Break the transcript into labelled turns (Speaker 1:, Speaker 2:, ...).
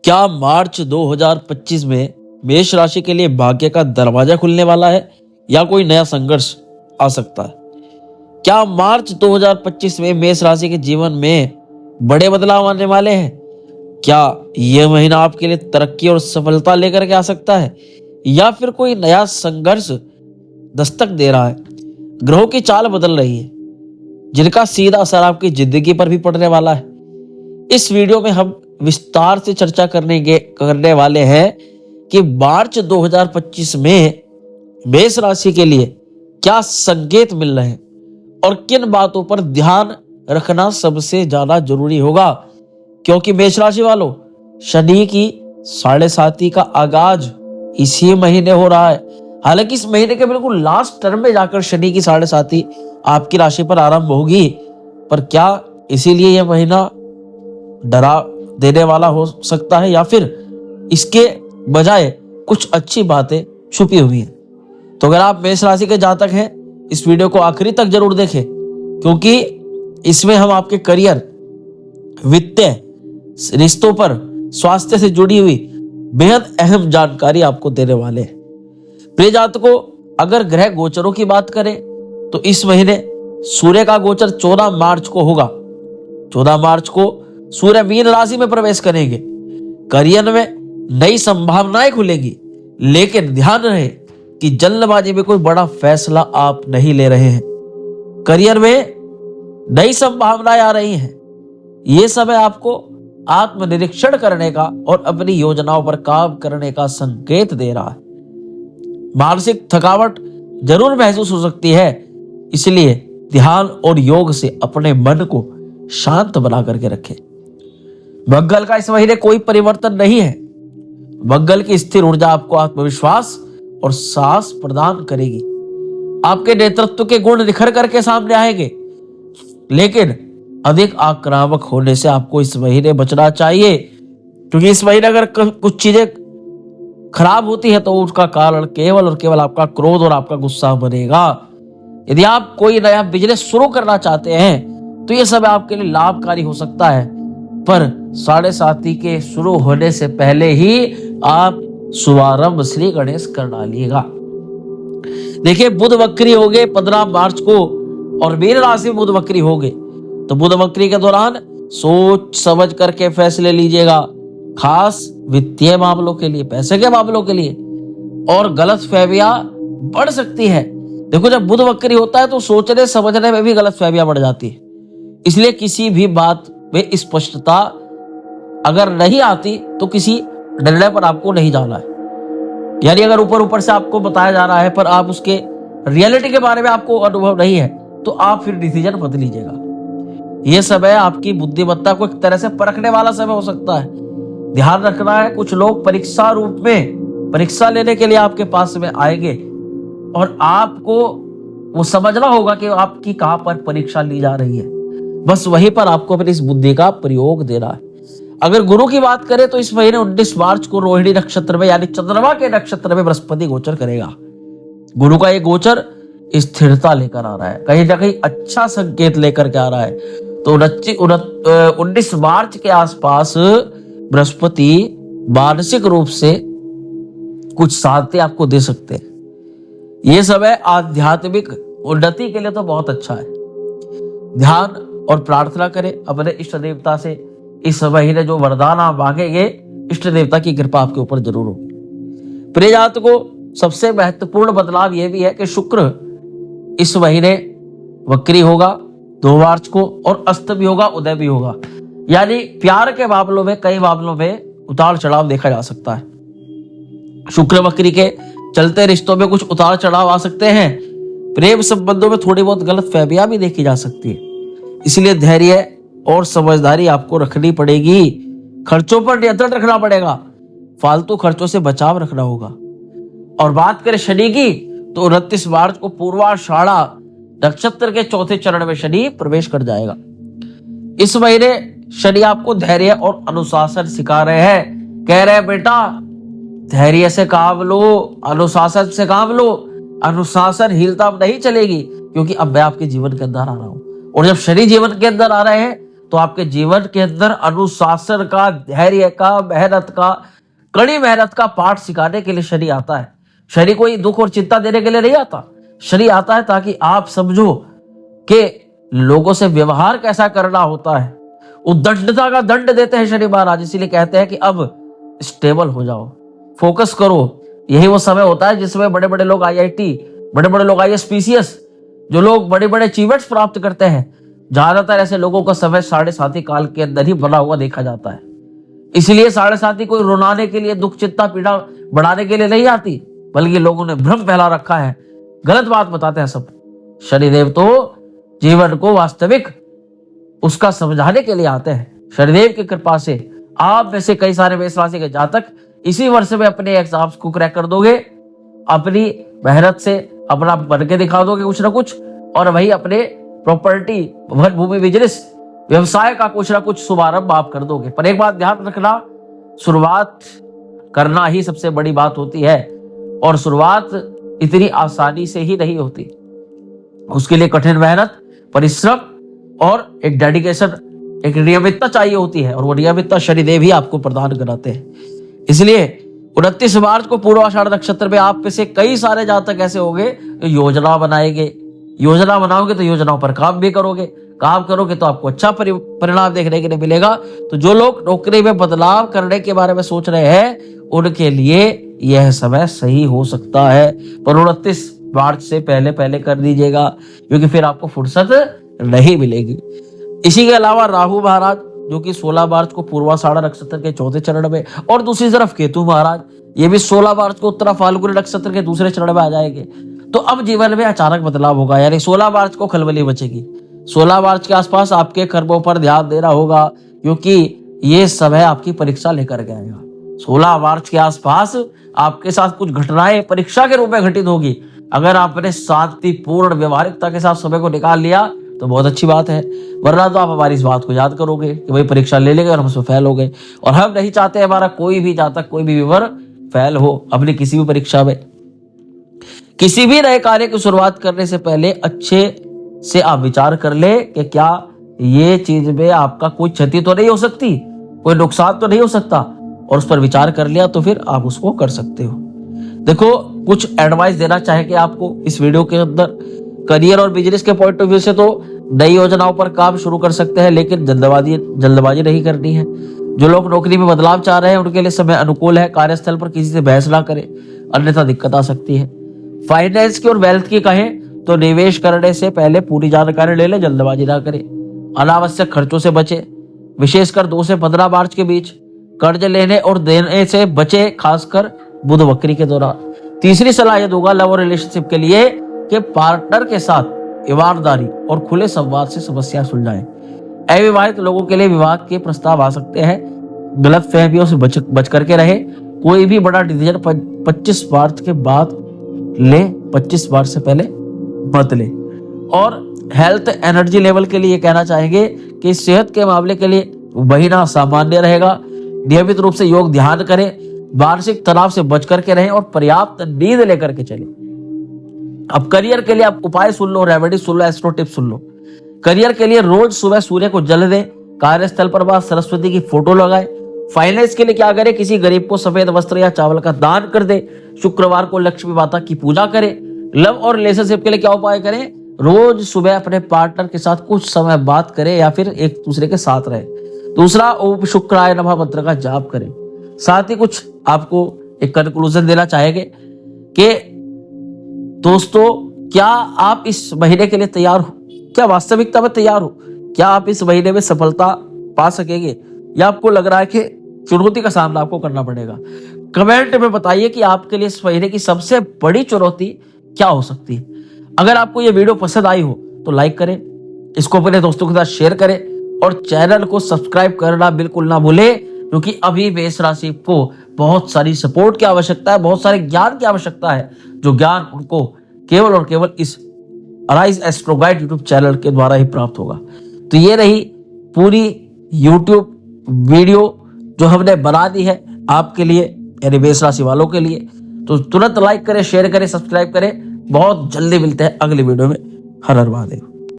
Speaker 1: क्या मार्च 2025 में मेष राशि के लिए भाग्य का दरवाजा खुलने वाला है या कोई नया संघर्ष आ सकता है? क्या मार्च 2025 में मेष राशि के जीवन में बड़े बदलाव आने वाले हैं? क्या यह महीना आपके लिए तरक्की और सफलता लेकर के आ सकता है या फिर कोई नया संघर्ष दस्तक दे रहा है? ग्रहों की चाल बदल रही है जिनका सीधा असर आपकी जिंदगी पर भी पड़ने वाला है। इस वीडियो में हम विस्तार से चर्चा करने वाले हैं कि मार्च 2025 में मेष राशि के लिए क्या संकेत मिल रहे हैं और किन बातों पर ध्यान रखना सबसे ज्यादा जरूरी होगा, क्योंकि मेष राशि वालों, शनि की 7.5 का आगाज इसी महीने हो रहा है। हालांकि इस महीने के बिल्कुल लास्ट टर्म में जाकर शनि की 7.5 आपकी राशि पर आरंभ होगी, पर क्या इसीलिए यह महीना डरा देने वाला हो सकता है या फिर इसके बजाय कुछ अच्छी बातें छुपी हुई हैं? तो अगर आप मेष राशि के जातक हैं, इस वीडियो को आखिरी तक जरूर देखें, क्योंकि इसमें हम आपके करियर, वित्तीय, रिश्तों पर, स्वास्थ्य से जुड़ी हुई बेहद अहम जानकारी आपको देने वाले हैं। प्रिय जातकों, अगर ग्रह गोचरों की बात करें तो इस महीने सूर्य का गोचर 14 मार्च को होगा। 14 मार्च को सूर्य मीन राशि में प्रवेश करेंगे। करियर में नई संभावनाएं खुलेंगी, लेकिन ध्यान रहे कि जल्दबाजी में कोई बड़ा फैसला आप नहीं ले रहे हैं। करियर में नई संभावनाएं आ रही हैं। यह समय आपको आत्मनिरीक्षण करने का और अपनी योजनाओं पर काम करने का संकेत दे रहा है। मानसिक थकावट जरूर महसूस हो सकती है, इसलिए ध्यान और योग से अपने मन को शांत बना करके रखें। मंगल का इस महीने कोई परिवर्तन नहीं है। मंगल की स्थिर ऊर्जा आपको आत्मविश्वास और साहस प्रदान करेगी। आपके नेतृत्व के गुण निखर करके सामने आएंगे, लेकिन अधिक आक्रामक होने से आपको इस महीने बचना चाहिए, क्योंकि इस महीने अगर कुछ चीजें खराब होती है तो उसका कारण केवल और केवल आपका क्रोध और आपका गुस्सा बनेगा। यदि आप कोई नया बिजनेस शुरू करना चाहते हैं तो यह समय आपके लिए लाभकारी हो सकता है, पर 7.5 के शुरू होने से पहले ही आप शुभारंभ श्री गणेश कर डालिएगा। देखिए, बुध वक्री हो गए 15 मार्च को और मीन राशि में बुध वक्री हो गए, तो बुध वक्री के दौरान सोच समझ करके फैसले लीजिएगा, खास वित्तीय मामलों के लिए, पैसे के मामलों के लिए। और गलतफहमियां बढ़ सकती है। देखो, जब बुध वक्री होता है तो सोचने समझने में भी गलतफहमियां बढ़ जाती है। इसलिए किसी भी बात में स्पष्टता अगर नहीं आती तो किसी निर्णय पर आपको नहीं जाना है। यानी अगर ऊपर ऊपर से आपको बताया जा रहा है पर आप उसके रियलिटी के बारे में आपको अनुभव नहीं है, तो आप फिर डिसीजन मत लीजिएगा। यह समय आपकी बुद्धिमत्ता को एक तरह से परखने वाला समय हो सकता है। ध्यान रखना है, कुछ लोग परीक्षा रूप में परीक्षा लेने के लिए आपके पास में आएंगे और आपको वो समझना होगा कि आपकी कहां पर परीक्षा ली जा रही है। बस वहीं पर आपको अपनी इस बुद्धि का प्रयोग देना है। अगर गुरु की बात करें तो इस महीने 19 मार्च को रोहिणी नक्षत्र में यानी चंद्रमा के नक्षत्र में बृहस्पति गोचर करेगा। गुरु का ये गोचर स्थिरता लेकर आ रहा है, कहीं ना कहीं अच्छा संकेत लेकर के आ रहा है। तो 19 मार्च के आसपास बृहस्पति मानसिक रूप से कुछ शांति आपको दे सकते हैं। यह समय आध्यात्मिक उन्नति के लिए तो बहुत अच्छा है। ध्यान और प्रार्थना करें अपने इष्ट देवता से। इस महीने जो वरदान आप मांगेंगे, इष्ट देवता की कृपा आपके ऊपर जरूर होगी। प्रिय जातकों, सबसे महत्वपूर्ण बदलाव यह भी है कि शुक्र इस महीने वक्री होगा 2 मार्च को और अस्त भी होगा, उदय भी होगा। यानी प्यार के मामलों में कई मामलों में उतार चढ़ाव देखा जा सकता है। शुक्र वक्री के चलते रिश्तों में कुछ उतार चढ़ाव आ सकते हैं। प्रेम संबंधों में थोड़ी बहुत गलत फहमियां भी देखी जा सकती है। इसलिए धैर्य और समझदारी आपको रखनी पड़ेगी। खर्चों पर नियंत्रण रखना पड़ेगा, फालतू खर्चों से बचाव रखना होगा। और बात करें शनि की, तो 29 मार्च को पूर्वाषाढ़ा नक्षत्र के 4थे चरण में शनि प्रवेश कर जाएगा। इस महीने शनि आपको धैर्य और अनुशासन सिखा रहे हैं। कह रहे हैं, बेटा धैर्य से काम लो, अनुशासन से काम लो। अनुशासनहीनता नहीं चलेगी, क्योंकि अब मैं आपके जीवन के अंदर आ रहा हूं। और जब शनि जीवन के अंदर आ रहे हैं तो आपके जीवन के अंदर अनुशासन का, धैर्य का, मेहनत का, कड़ी मेहनत का पाठ सिखाने के लिए शनि आता है। शनि कोई दुख और चिंता देने के लिए नहीं आता। शनि आता है ताकि आप समझो कि लोगों से व्यवहार कैसा करना होता है। उद्दंडता का दंड देते हैं शनि महाराज, इसीलिए कहते हैं कि अब स्टेबल हो जाओ, फोकस करो। यही वो समय होता है जिसमें बड़े बड़े लोग IIT, बड़े बड़े लोग IAS PCS, जो लोग बड़े बड़े अचीवमेंट्स प्राप्त करते हैं, ज्यादातर ऐसे लोगों का समय 7.5 काल के अंदर ही बना हुआ देखा जाता है। इसलिए 7.5 कोई रुलाने के लिए, दुख चिंता पीड़ा बढ़ाने के लिए नहीं आती, बल्कि लोगों ने भ्रम फैला रखा है, गलत बात बताते हैं सब। शनिदेव तो जीवन को वास्तविक उसका समझाने के लिए आते हैं। शनिदेव की कृपा से आप में से कई सारे मेष राशि के जातक इसी वर्ष में अपने एग्जाम्स को क्रैक कर दोगे, अपनी मेहनत से अपना बन के दिखा दोगे कुछ ना कुछ, और वही अपने प्रॉपर्टी, वन भूमि, बिजनेस, व्यवसाय का कुछ ना कुछ शुभारंभ आप कर दोगे। पर एक बात ध्यान रखना, शुरुआत करना ही सबसे बड़ी बात होती है, और शुरुआत इतनी आसानी से ही नहीं होती। उसके लिए कठिन मेहनत, परिश्रम और एक डेडिकेशन, एक नियमितता चाहिए होती है, और वो नियमितता शनिदेव ही आपको प्रदान कराते हैं। इसलिए 29 मार्च को पूर्वाषाढ़ नक्षत्र में आप में से कई सारे जातक ऐसे होंगे जो योजना बनाएंगे। योजना बनाओगे तो योजनाओं पर काम भी करोगे, काम करोगे तो आपको अच्छा परिणाम देखने के लिए मिलेगा। तो जो लोग नौकरी में बदलाव करने के बारे में सोच रहे हैं, उनके लिए यह समय सही हो सकता है, पर 29 मार्च से पहले पहले कर दीजिएगा, क्योंकि फिर आपको फुर्सत नहीं मिलेगी। इसी के अलावा राहु महाराज, जो कि 16 मार्च को पूर्वाषाढ़ नक्षत्र के 4थे चरण में, और दूसरी तरफ केतु महाराज, ये भी 16 मार्च को उत्तरा फाल्गुनी नक्षत्र के दूसरे चरण में आ जाएंगे। तो अब जीवन में अचानक बदलाव होगा, यानी 16 मार्च को खलबली बचेगी। 16 मार्च के आसपास आपके कर्मों पर ध्यान देना होगा, क्योंकि ये समय आपकी परीक्षा लेकर के आएगा। 16 मार्च के आसपास आपके साथ कुछ घटनाएं परीक्षा के रूप में घटित होगी। अगर आपने शांतिपूर्ण व्यवहारिकता के साथ समय को निकाल लिया तो बहुत अच्छी बात है, वरना तो आप हमारी इस बात को याद करोगे कि वही परीक्षा ले लेंगे और हम उसमें फेल हो गए। और हम नहीं चाहते हमारा कोई भी जातक, कोई भी व्यूअर फेल हो अपनी किसी भी परीक्षा में। किसी भी नए कार्य की शुरुआत करने से पहले अच्छे से आप विचार कर ले कि क्या ये चीज में आपका कोई क्षति तो नहीं हो सकती, कोई नुकसान तो नहीं हो सकता, और उस पर विचार कर लिया तो फिर आप उसको कर सकते हो। देखो, कुछ एडवाइस देना चाहेंगे आपको इस वीडियो के अंदर। करियर और बिजनेस के पॉइंट ऑफ व्यू से तो नई योजनाओं पर काम शुरू कर सकते हैं, लेकिन जल्दबाजी नहीं करनी है। जो लोग नौकरी में बदलाव चाह रहे हैं उनके लिए समय अनुकूल है। कार्यस्थल पर किसी से बहस ना करें, अन्यथा दिक्कत आ सकती है। फाइनेंस की और वेल्थ की कहें तो निवेश करने से पहले पूरी जानकारी ले लें, जल्दबाजी ना करें। अनावश्यक खर्चों से बचें, विशेषकर 2 से 15 मार्च के बीच। कर्ज लेने और देने से बचे, खासकर बुध वक्री के दौरान। तीसरी सलाह यह दूंगा लव और रिलेशनशिप के लिए कि पार्टनर के साथ ईमानदारी और खुले संवाद से समस्या सुलझाएं। अविवाहित लोगों के लिए विवाह के प्रस्ताव आ सकते हैं। गलत फहमियों से बच करके रहे। कोई भी बड़ा डिसीजन 25 मार्च के बाद ले, 25 मार्च से पहले मत ले। और हेल्थ एनर्जी लेवल के लिए कहना चाहेंगे कि सेहत के मामले के लिए महीना सामान्य रहेगा। नियमित रूप से योग ध्यान करें, मानसिक तनाव से बच करके रहें और पर्याप्त नींद लेकर के चलें। अब करियर के लिए आप उपाय सुन लो, रेमेडी सुन लो, एस्ट्रो टिप सुन लो। करियर के लिए रोज सुबह सूर्य को जल दें। कार्यस्थल पर मां सरस्वती की फोटो लगाएं। फाइनेंस के लिए क्या करें, किसी गरीब को सफेद वस्त्र या चावल का दान कर दे। शुक्रवार को लक्ष्मी माता की पूजा करें। लव और रिलेशनशिप के लिए क्या उपाय करें, रोज सुबह अपने पार्टनर के साथ कुछ समय बात करें या फिर एक दूसरे के साथ रहे। दूसरा, ओम शुक्राय नमः मंत्र का जाप करें। साथ ही कुछ आपको एक कंक्लूजन देना चाहेंगे कि दोस्तों, क्या आप इस महीने के लिए तैयार हो? क्या वास्तविकता में तैयार हो? क्या आप इस महीने में सफलता पा सकेंगे, या आपको लग रहा है कि चुनौती का सामना आपको करना पड़ेगा? कमेंट में बताइए कि आपके लिए इस महीने की सबसे बड़ी चुनौती क्या हो सकती है। अगर आपको यह वीडियो पसंद आई हो तो लाइक करें, इसको अपने दोस्तों के साथ शेयर करें और चैनल को सब्सक्राइब करना बिल्कुल ना भूलें, क्योंकि अभी मेष राशि को बहुत सारी सपोर्ट की आवश्यकता है, बहुत सारे ज्ञान की आवश्यकता है, जो ज्ञान उनको केवल और केवल इस arise astro guide YouTube channel के द्वारा ही प्राप्त होगा। तो ये रही पूरी यूट्यूब वीडियो जो हमने बना दी है आपके लिए, यानी मेष राशि वालों के लिए। तो तुरंत लाइक करें, शेयर करें, सब्सक्राइब करें। बहुत जल्दी मिलते हैं अगली वीडियो में। हर हर महादेव।